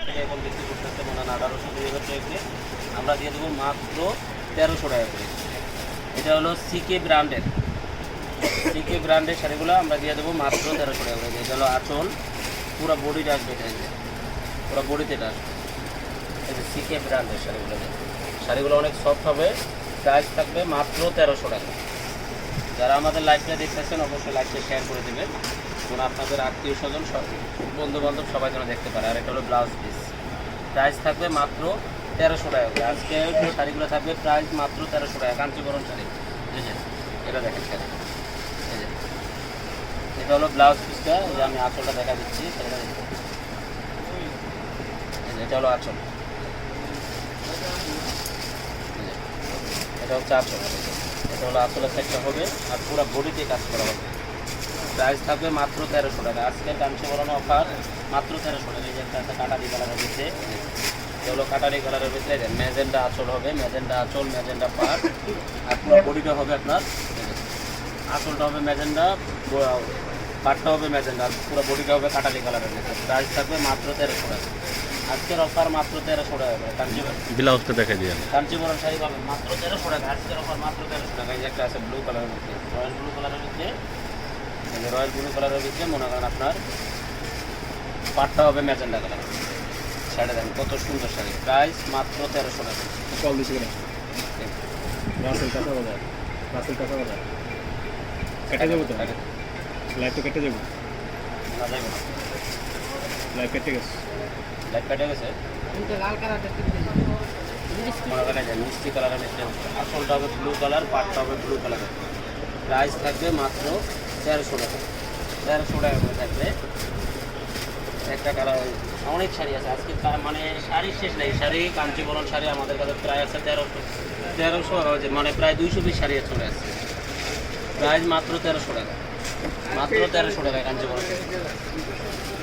এখন বিক্রি করতেছে মনে হয় 1800 টাকা, আমরা দিয়ে দেবো মাত্র 1300 টাকা করে। এটা হলো সিকে ব্র্যান্ডের শাড়িগুলো আমরা দিয়ে দেবো মাত্র 1300 টাকা করে। এটা হলো আঁচল, পুরো বডিটা আসবে, এটা পুরো বডিতে এটা আসবে। এই যে সিকে ব্র্যান্ডের শাড়িগুলো অনেক সফট হবে, প্রাইস থাকবে মাত্র 1300 টাকা। যারা আমাদের লাইভটা দেখতেছেন অবশ্যই লাইভটা শেয়ার করে দেবেন, যেন আপনাদের আত্মীয় স্বজন সব বন্ধু বান্ধব সবাই যেন দেখতে পারে। আর এটা হলো ব্লাউজ পিস, প্রাইস থাকবে মাত্র 1300 টাকা করে। আজকে শাড়িগুলো থাকবে প্রাইস মাত্র 1300 টাকা, কাঞ্চিবরণ শাড়ি। বুঝেছেন, এটা দেখেন শাড়ি, এই যে এটা হলো ব্লাউজ পিসটা। এই যে আমি আঁচলটা দেখা দিচ্ছি, এটা হলো আঁচল, এটা হচ্ছে আঁচল, এটা হলো আঁচলের সাইডটা হবে, আর পুরো বডিতে কাজ করা হবে। প্রাইস থাকবে মাত্র 1300 টাকা। আজকের কাঞ্চিবরণ অফার মাত্র 1300 টাকা। এই যে একটা কাটারি কালারের ভিতরে, এটা হলো কাটারি কালারের ভিতরে ম্যাজেন্ডা আঁচল হবে, ম্যাজেন্ডা আঁচল, ম্যাজেন্ডা পার, আর পুরো বডিটা হবে আপনার, আঁচলটা হবে ম্যাজেন্ডা, পাটটা হবে ম্যাজেন্ডা, আর পুরো বডিটা হবে কাটারি কালারের ভিতরে। প্রাইস থাকবে মাত্র 1300 টাকা। আজকের অফার মাত্র 1300 টাকা করে। কাঞ্চিবরণ ব্লাউজটা দেখা দিয়ে কাঞ্চিবরণ শাড়ি পাবেন মাত্র 1300 টাকা। আজকের অফার মাত্র 1300 টাকা। এই যে একটা আছে ব্লু কালারের মধ্যে, রয়্যাল ব্লু কালারের মধ্যে, রয়্যাল ব্লু কালারের ভিতরে মনে করেন আপনার পাটটা হবে ম্যাজেন্ডা কালার। শাড়ি দেখেন কত সুন্দর শাড়ি, প্রাইস মাত্র 1300 টাকা। কল দিছি কিনা রাসেল কাঁচা বাজার, কেটে যাবো তো, লাইভ তো কেটে যাবো, না যাইব না, লাইভ কেটে গেছে, লাইট কাটে গেছে। লাল কালার মনে করেন যে মিষ্টি কালারের মিষ্টি, আসলটা হবে ব্লু কালার, পাটটা হবে ব্লু কালারের। প্রাইস থাকবে মাত্র 1300 টাকা। 1300 টাকা করে থাকবে একটা কালার। অনেক শাড়ি আছে আজকে, মানে শাড়ি শেষ নেই। শাড়ি কাঞ্চিবরণ শাড়ি আমাদের কাছে প্রায় আছে 1300, মানে প্রায় 200 পিস শাড়ি চলে আসছে। প্রাইস মাত্র 1300 টাকা, মাত্র 1300 টাকা কাঞ্চিবরণ শাড়ি,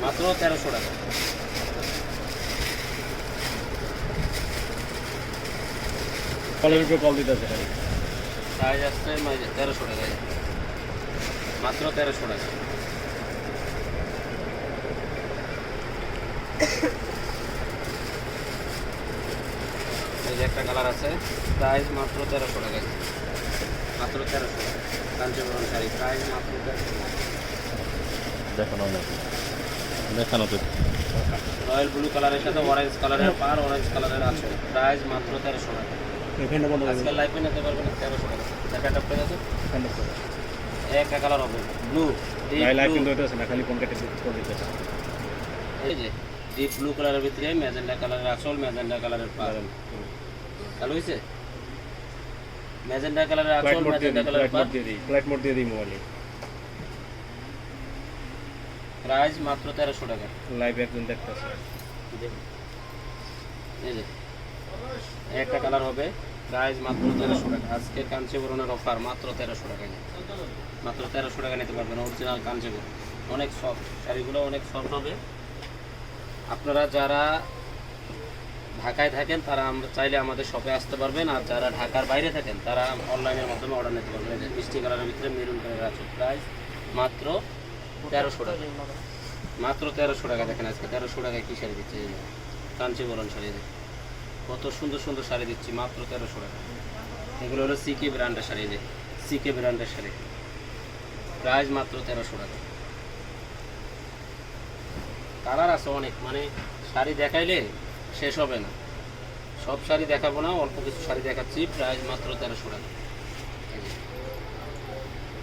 মাত্র 1300 টাকা। কলের উপরে কল দিতে আছে, প্রাইস আসছে 1300 টাকায়, মাত্র 1300 টাকা। এই যে একটা কালার আছে, প্রাইস মাত্র 1300 টাকায়, মাত্র 1300 টাকা। কাঞ্চিবরণ শাড়ি প্রাইস মাত্র 1300 টাকা। দেখানো দেখানো তো রয়্যাল ব্লু কালারের সাথে অরেঞ্জ কালারের পার, অরেঞ্জ কালারের আছে, প্রাইস মাত্র 1300 টাকা। ফ্যানটা বন্ধ করে আজকাল লাইফে নিতে পারবেন 1300 টাকা। দেখাটা পেয়ে আছে, ফ্যানটা করে একটা কালার হবে ব্লু, লাইভ কিন্তু এটা আছে না, খালি ফোন কেটে কল দিতে আছে। এই যে ডিপ ব্লু কালারের ভিতরে ম্যাজেন্ডা কালারের আঁচল, ম্যাজেন্ডা কালারের পার। চালু হয়েছে, ম্যাজেন্ডা কালারের আঁচল, ম্যাজেন্ডা কালারের পার। ফ্লাইট মোড দিয়ে দিই মোবাইলে, প্রাইস মাত্র 1300 টাকা। লাইভ একজন দেখতেছে। এই যে একটা কালার হবে, প্রাইস মাত্র 1300 টাকা। আজকের কাঞ্চিবরণের অফার মাত্র 1300 টাকায়, মাত্র 1300 টাকা নিতে পারবেন অরিজিনাল কাঞ্চিবরণ। অনেক সফট শাড়িগুলো, অনেক সফট হবে। আপনারা যারা ঢাকায় থাকেন তারা চাইলে আমাদের শপে আসতে পারবেন, আর যারা ঢাকার বাইরে থাকেন তারা অনলাইনের মাধ্যমে অর্ডার নিতে পারবেন। এই যে মিষ্টি কালারের ভিতরে মেরুন কালারের আছে, প্রাইস মাত্র 1300 টাকা, মাত্র 1300 টাকা। দেখেন আজকে 1300 টাকায় কী শাড়ি দিচ্ছে, এই যে কাঞ্চিবরণ শাড়ি, কত সুন্দর সুন্দর শাড়ি দিচ্ছি মাত্র 1300 টাকা। এগুলো হলো সিকে ব্র্যান্ডের শাড়ি, যে সিকে ব্র্যান্ডের শাড়ি, প্রাইস মাত্র 1300 টাকা। কালার আছে অনেক, মানে শাড়ি দেখাইলে শেষ হবে না, সব শাড়ি দেখাবো না, অল্প কিছু শাড়ি দেখাচ্ছি, প্রাইস মাত্র 1300 টাকা।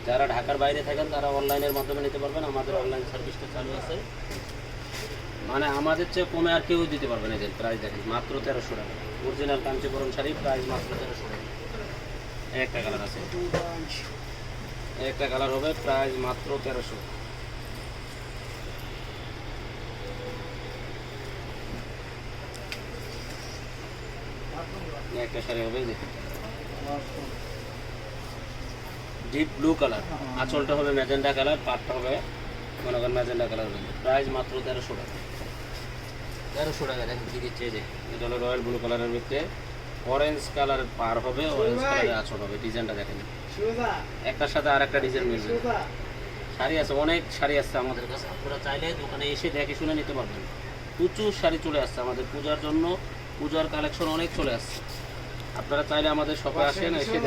যারা ঢাকার বাইরে থাকেন তারা অনলাইনের মাধ্যমে নিতে পারবেন, আমাদের অনলাইন সার্ভিসটা চালু আছে, মানে আমাদের চেয়ে কমে আর কেউ দিতে পারবে না। প্রাইস দেখেন মাত্র 1300 টাকা। অরিজিনাল কাঞ্চিবরণ শাড়ি প্রাইস মাত্র 1300 টাকা। একটা কালার আছে, একটা কালার হবে, প্রাইস মাত্র 1300। একটা শাড়ি হবে ডিপ ব্লু কালার, আঁচলটা হবে ম্যাজেন্ডা কালার, পাটটা হবে মনে করেন ম্যাজেন্ডা কালার, প্রাইস মাত্র 1300 টাকা। 1300 টাকা দেখেন কী দিচ্ছে। যে এটা হলো রয়্যাল ব্লু কালারের ভিতরে অরেঞ্জ কালারের পার হবে, অরেঞ্জ কালারের আঁচল হবে। ডিজাইনটা দেখেন, একটার সাথে আর একটা ডিজাইন মিলবে। শাড়ি আছে, অনেক শাড়ি আছে আমাদের কাছে, আপনারা চাইলে দোকানে এসে দেখে শুনে নিতে পারবেন। প্রচুর শাড়ি চলে আসছে আমাদের পূজার জন্য, পূজার কালেকশন অনেক চলে আসছে। আপনারা চাইলে আমাদের শপে আসেন, এসে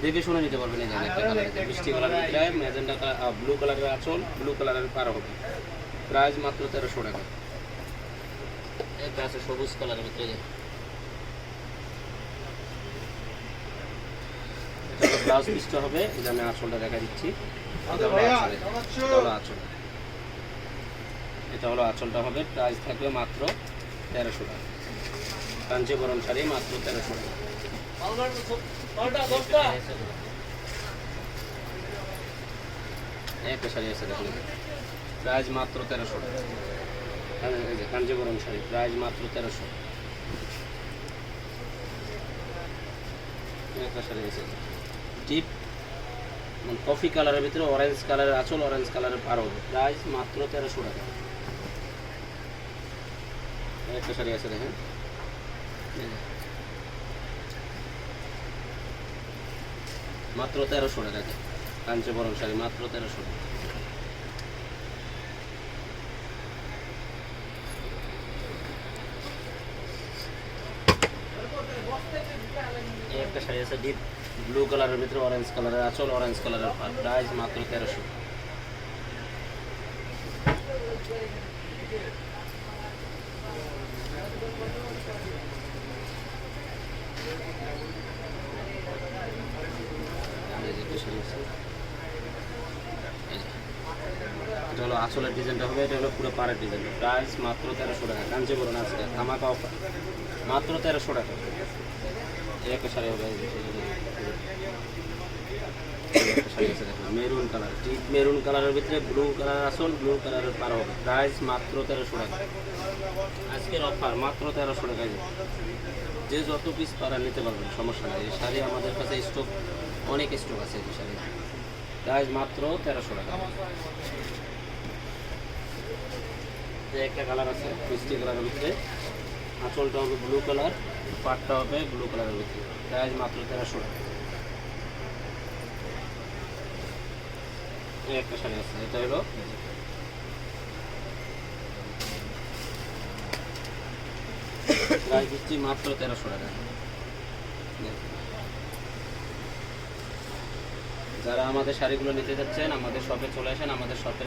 দেখে শুনে নিতে পারবেন। এই জায়গায় একটা কালার, মিষ্টি কালারের ভিতরে ম্যাজেন্ডা ব্লু কালারের আঁচল, ব্লু কালারের পাড়া হবে, প্রাইস মাত্র 1300 টাকা। একটা আছে সবুজ কালারের ভিতরে, ব্লাউজ পিসটা হবে, এটা আমি আঁচলটা দেখা দিচ্ছি। এটা হলো আঁচল, এটা হলো আঁচল, এটা হলো আঁচলটা হবে, প্রাইস থাকবে মাত্র 1300 টাকা। কাঞ্চিপুরম শাড়ি মাত্র 1300 টাকা। একটা শাড়ি আছে দেখুন, প্রাইস মাত্র 1300 টাকা। এই যে কাঞ্চিপুরম শাড়ি, প্রাইস মাত্র 1300। একটা শাড়ি আছে ডিপ কফি কালারের ভিতরে অরেঞ্জ কালারের আঁচল, অরেঞ্জ কালারের পার হবে, প্রাইস মাত্র 1300 টাকা। একটা শাড়ি আছে দেখেন, মাত্র 1300 টাকা। কাঞ্চিপুরম শাড়ি মাত্র 1300 টাকা। একটা শাড়ি আছে ডিপ ব্লু কালারের ভিতরে অরেঞ্জ কালারের আঁচল, অরেঞ্জ কালারের পার, প্রাইস মাত্র 1300। এটা হলো আঁচলের ডিজাইনটা হবে, এটা হলো পুরো পাড়ের ডিজাইন, প্রাইস মাত্র 1300 টাকা। কাঞ্চিপুরম আজকে ধামাকা অফার, মাত্র 1300 টাকা। একটা শাড়ি হবে, একটা শাড়ি আছে দেখুন মেরুন কালার, ডিপ মেরুন কালারের ভিতরে ব্লু কালার আঁচল, ব্লু কালারের পাড় হবে, প্রাইস মাত্র 1300 টাকা। আজকের অফার মাত্র 1300 টাকায়। যে যত পিস পারা নিতে পারবেন, সমস্যা নাই। এই শাড়ি আমাদের কাছে স্টক, অনেক স্টক আছে এই শাড়ি, প্রাইস মাত্র 1300 টাকা। একটা কালার আছে মিষ্টি কালারের ভিতরে, আঁচলটা হবে ব্লু কালার, পাটটা হবে ব্লু কালারের ভিতরে, প্রাইস মাত্র 1300 টাকা। একটা শাড়ি আছে, এটা হলো প্রাইস দিচ্ছি মাত্র 1300 টাকা। যারা আমাদের শাড়িগুলো নিতে যাচ্ছেন, আমাদের শপে চলে আসেন, আমাদের শপে